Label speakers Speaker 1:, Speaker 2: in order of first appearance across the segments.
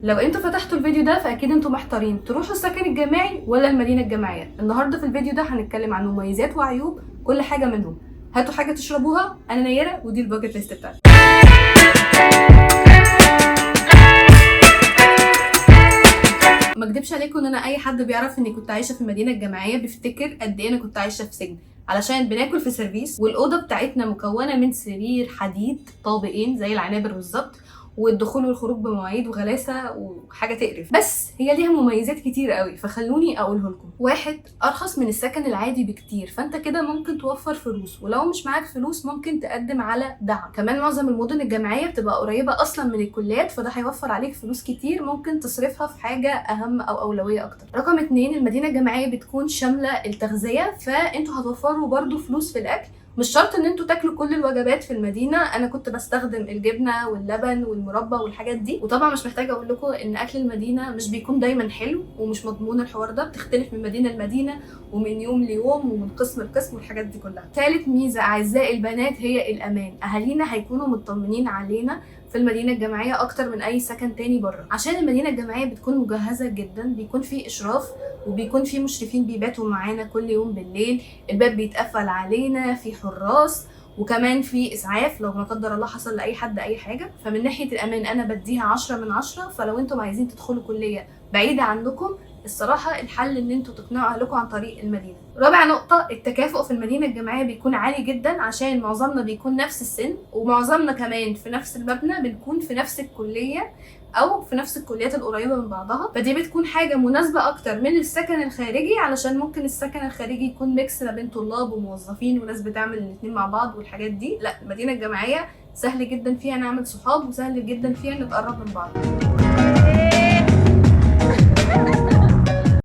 Speaker 1: لو انتوا فتحتوا الفيديو ده فاكيد انتوا محتارين تروحوا السكن الجامعي ولا المدينه الجامعيه. النهارده في الفيديو ده هنتكلم عن مميزات وعيوب كل حاجه منهم. هاتوا حاجه تشربوها، انا نيره ودي الباكت ليست بتاعتي. ما اكدبش عليكم ان انا اي حد بيعرف اني كنت عايشه في المدينه الجامعيه بيفتكر قد ايه انا كنت عايشه في سجن، علشان بناكل في سيرفيس والاوضه بتاعتنا مكونه من سرير حديد طابقين زي العنابر بالظبط، والدخول والخروج بمواعيد وغلاسه وحاجه تقرف. بس هي ليها مميزات كتير قوي، فخلوني اقوله لكم. واحد، ارخص من السكن العادي بكتير، فانت كده ممكن توفر فلوس، ولو مش معاك فلوس ممكن تقدم على دعم. كمان معظم المدن الجامعيه بتبقى قريبه اصلا من الكليات، فده هيوفر عليك فلوس كتير ممكن تصرفها في حاجه اهم او اولويه اكتر. رقم 2، المدينه الجامعيه بتكون شامله التغذيه، فانتوا هتوفروا برضو فلوس في الاكل. مش شرط ان انتوا تاكلوا كل الوجبات في المدينه، انا كنت بستخدم الجبنه واللبن والمربى والحاجات دي. وطبعا مش محتاجه اقول لكم ان اكل المدينه مش بيكون دايما حلو ومش مضمون، الحوار ده بتختلف من مدينه لمدينه ومن يوم ليوم ومن قسم لقسم والحاجات دي كلها. ثالث ميزه اعزائي البنات هي الامان. اهالينا هيكونوا مطمنين علينا في المدينه الجامعيه اكتر من اي سكن تاني بره، عشان المدينه الجامعيه بتكون مجهزه جدا، بيكون في اشراف وبيكون في مشرفين بيباتوا معانا كل يوم بالليل، الباب بيتقفل علينا، في حراس، وكمان في اسعاف لو لا قدر الله حصل لاي حد اي حاجه. فمن ناحيه الامان انا بديها 10 من 10. فلو انتم عايزين تدخلوا كليه بعيده عنكم، الصراحه الحل ان انتوا تقنعوا اهلكم عن طريق المدينه. رابع نقطه، التكافؤ في المدينه الجامعيه بيكون عالي جدا، عشان معظمنا بيكون نفس السن، ومعظمنا كمان في نفس المبنى، بنكون في نفس الكليه او في نفس الكليات القريبه من بعضها. فدي بتكون حاجه مناسبه اكتر من السكن الخارجي، علشان ممكن السكن الخارجي يكون ميكس ما بين طلاب وموظفين وناس بتعمل الاثنين مع بعض والحاجات دي. لا، المدينه الجامعيه سهل جدا فيها نعمل صحاب، وسهل جدا فيها نتقرب من بعض.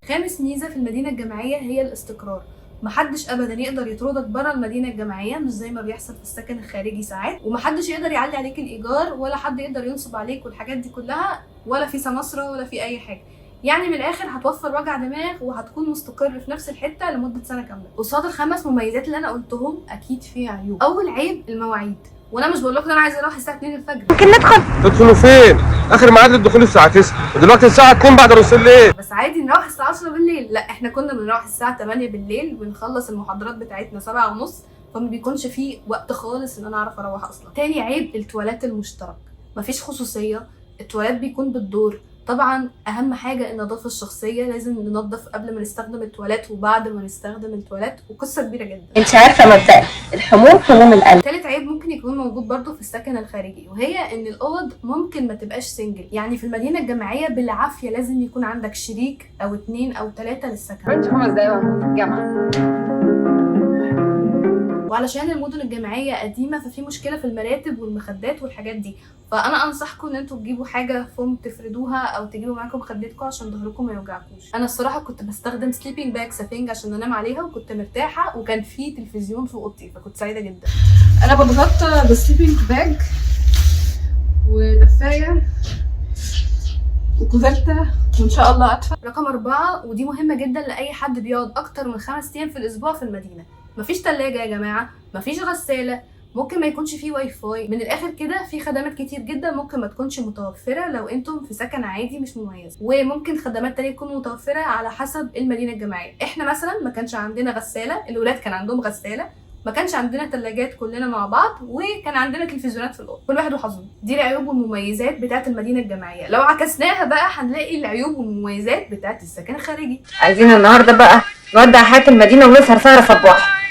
Speaker 1: خامس ميزه في المدينه الجامعيه هي الاستقرار. محدش ابدا يقدر يطردك بره المدينه الجامعيه، مش زي ما بيحصل في السكن الخارجي ساعات، ومحدش يقدر يعلي عليك الايجار، ولا حد يقدر ينصب عليك والحاجات دي كلها، ولا في سماسره ولا في اي حاجه. يعني من الاخر هتوفر وجع دماغ وهتكون مستقر في نفس الحته لمده سنه كامله. قصاد الخمس مميزات اللي انا قلتهم اكيد في عيوب. اول عيب المواعيد، وانا مش بقول لكم انا عايزه اروح الساعه 2 الفجر.
Speaker 2: ممكن تدخلوا فين؟ اخر ميعاد للدخول الساعه 9 ودلوقتي الساعه 2 بعد نص الليل.
Speaker 1: بس عادي نروح الساعه 10 بالليل. لا، احنا كنا بنروح الساعه 8 بالليل، بنخلص المحاضرات بتاعتنا 7 ونص، فما بيكونش فيه وقت خالص ان انا اعرف اروح اصلا. تاني عيب التواليت المشترك، مفيش خصوصيه، التواليت بيكون بالدور. طبعا اهم حاجه النظافه الشخصيه، لازم ننظف قبل ما نستخدم التواليت وبعد ما نستخدم التواليت، وقصه كبيره جدا.
Speaker 2: انت عارفه مبدأ الحموم حموم القلب.
Speaker 1: تالت عيب ممكن يكون موجود برضو في السكن الخارجي، وهي ان الاوض ممكن ما تبقاش سنجل. يعني في المدينه الجامعيه بالعافيه لازم يكون عندك شريك او 2 أو 3 للسكن.
Speaker 2: انت 5 دقايق وانا في الجامعه.
Speaker 1: وعلشان المدن الجامعيه قديمه ففي مشكله في المراتب والمخدات والحاجات دي، فانا انصحكم ان انتوا تجيبوا حاجه فوم تفردوها، او تجيبوا معاكم مخدتكم عشان ظهركم ما يوجعكوش. انا الصراحه كنت بستخدم سليبنج باج سفنج عشان انام عليها، وكنت مرتاحه، وكان في تلفزيون في اوضتي، فكنت سعيده جدا. انا بتغطى بالسليبنج باج ودفايه وكوفرته، وان شاء الله ادفع. رقم 4، ودي مهمه جدا لاي حد بيقعد اكتر من 5 ايام في الاسبوع في المدينه، مفيش تلاجة يا جماعه، مفيش غساله، ممكن ما يكونش فيه واي فاي. من الاخر كده في خدمات كتير جدا ممكن ما تكونش متوفره لو انتم في سكن عادي مش مميز، وممكن خدمات تانية تكون متوفره على حسب المدينه الجامعيه. احنا مثلا ما كانش عندنا غساله، الولاد كان عندهم غساله، ما كانش عندنا ثلاجات كلنا مع بعض، وكان عندنا تلفزيونات في الاوضه، كل واحد وحظه. دي العيوب والمميزات بتاعه المدينه الجامعيه. لو عكسناها بقى هنلاقي العيوب والمميزات بتاعه السكن الخارجي.
Speaker 2: عايزين النهارده بقى نودع حياه المدينه ونسهر سهره صباح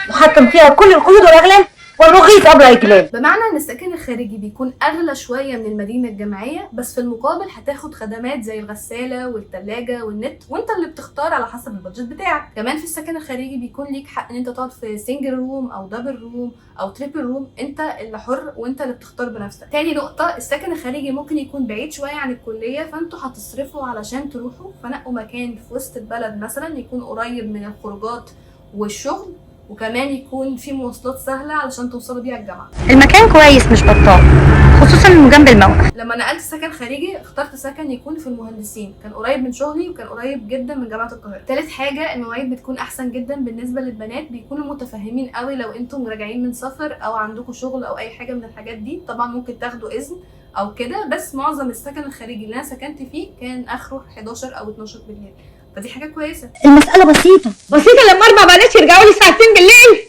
Speaker 2: نحطم فيها كل القيود والاغلال ونغيث قبل اجلال.
Speaker 1: بمعنى ان السكن الخارجي بيكون اغلى شويه من المدينه الجامعيه، بس في المقابل هتاخد خدمات زي الغساله والثلاجه والنت، وانت اللي بتختار على حسب البادجت بتاعك. كمان في السكن الخارجي بيكون ليك حق ان انت تقعد في سنجل روم او دبل روم او تريبل روم، انت اللي حر وانت اللي بتختار بنفسك. تاني نقطه، السكن الخارجي ممكن يكون بعيد شويه عن الكليه، فانتوا هتصرفوا علشان تروحوا، فنقوا مكان في وسط البلد مثلا يكون قريب من الخروجات والشغل، وكمان يكون في مواصلات سهله علشان توصلوا بيها الجامعه.
Speaker 2: المكان كويس مش بطال، خصوصا انه جنب الموقف.
Speaker 1: لما نقلت سكن خارجي اخترت سكن يكون في المهندسين، كان قريب من شغلي وكان قريب جدا من جامعه القاهره. تالت حاجه المواعيد بتكون احسن جدا بالنسبه للبنات، بيكونوا متفهمين قوي لو انتم راجعين من سفر او عندكم شغل او اي حاجه من الحاجات دي. طبعا ممكن تاخدوا اذن او كده، بس معظم السكن الخارجي اللي انا سكنت فيه كان اخره 11 او 12 بالليل، فدي حاجه كويسه.
Speaker 2: المسألة بسيطة لما 4 بنات يرجعوا لي ساعتين بالليل.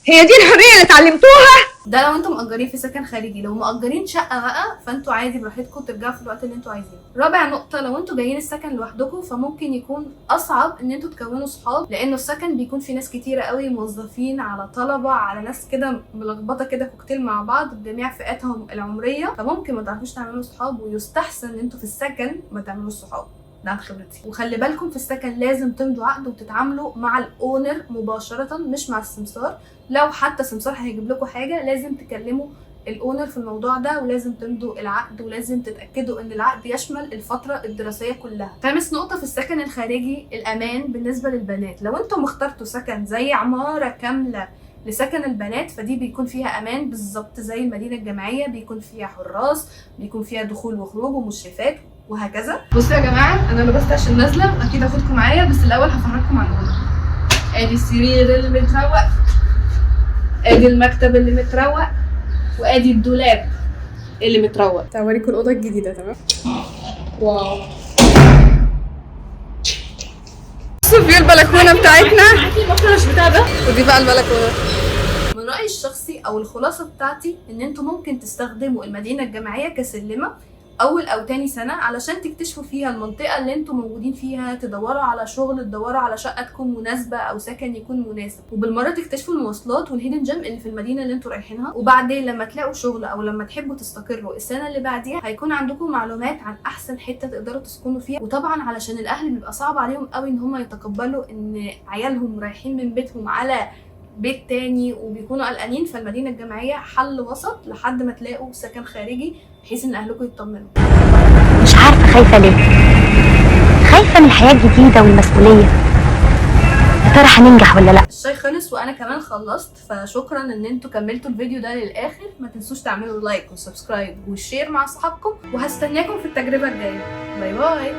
Speaker 2: هي دي الحرية اللي اتعلمتوها؟
Speaker 1: ده لو انتم مأجرين في سكن خارجي. لو مأجرين شقه بقى فانتوا عادي براحتكم ترجعوا في الوقت اللي انتوا عايزينه. رابع نقطه، لو انتوا جايين السكن لوحدكم فممكن يكون اصعب ان انتوا تكونوا صحاب، لانه السكن بيكون فيه ناس كتيره قوي، موظفين على طلبه على ناس كده ملخبطه كده كوكتيل مع بعض بجميع فئاتهم العمريه، فممكن ما تعرفوش تعملوا صحاب، ويستحسن ان انتوا في السكن ما تعملوش صحاب. ده عن خبرتي. وخلي بالكم في السكن لازم تمضوا عقد وتتعاملوا مع الاونر مباشره مش مع السمسار. لو حتى سمسار هيجيب لكم حاجه لازم تكلموا الاونر في الموضوع ده، ولازم تمضوا العقد، ولازم تتاكدوا ان العقد يشمل الفتره الدراسيه كلها. خامس نقطه في السكن الخارجي، الامان بالنسبه للبنات. لو انتم اخترتوا سكن زي عماره كامله لسكن البنات فدي بيكون فيها امان بالظبط زي المدينه الجامعيه، بيكون فيها حراس، بيكون فيها دخول وخروج ومشرفات وهكذا. بصوا يا جماعه، انا لبست عشان نازله اكيد هاخدكم معايا، بس الاول هفرجكم على الاوضه. ادي السرير اللي متروق، ادي المكتب اللي متروق، وادي الدولاب اللي متروق. تعالوا اوريكم الاوضه الجديده. تمام، واو، بصوا فيو البلكونه بتاعتنا. المفرش بتاع ده، ودي بقى البلكونه. من رايي الشخصي او الخلاصه بتاعتي ان انتوا ممكن تستخدموا المدينه الجامعيه كسلمه اول او تاني سنه علشان تكتشفوا فيها المنطقه اللي انتم موجودين فيها، تدوروا على شغل، تدوروا على شقه تكون مناسبه او سكن يكون مناسب، وبالمره تكتشفوا المواصلات والهيدن جيم اللي في المدينه اللي انتم رايحينها. وبعدين لما تلاقوا شغل او لما تحبوا تستقروا السنه اللي بعديها هيكون عندكم معلومات عن احسن حته تقدروا تسكنوا فيها. وطبعا علشان الاهل بيبقى صعب عليهم قوي ان هم يتقبلوا ان عيالهم رايحين من بيتهم على بيت تاني وبيكونوا قلقانين، فالمدينه الجامعيه حل وسط لحد ما تلاقوا سكن خارجي بحيث ان اهلكم يطمنوا.
Speaker 2: مش عارفة خايفة ليه؟ خايفة من الحياة الجديدة والمسؤولية. يا ترى هننجح ولا لا؟
Speaker 1: الشاي خلص وانا كمان خلصت، فشكرا ان انتوا كملتوا الفيديو ده للاخر. ما تنسوش تعملوا لايك وسبسكرايب والشير مع اصحابكم، وهستناكم في التجربه الجايه. باي باي.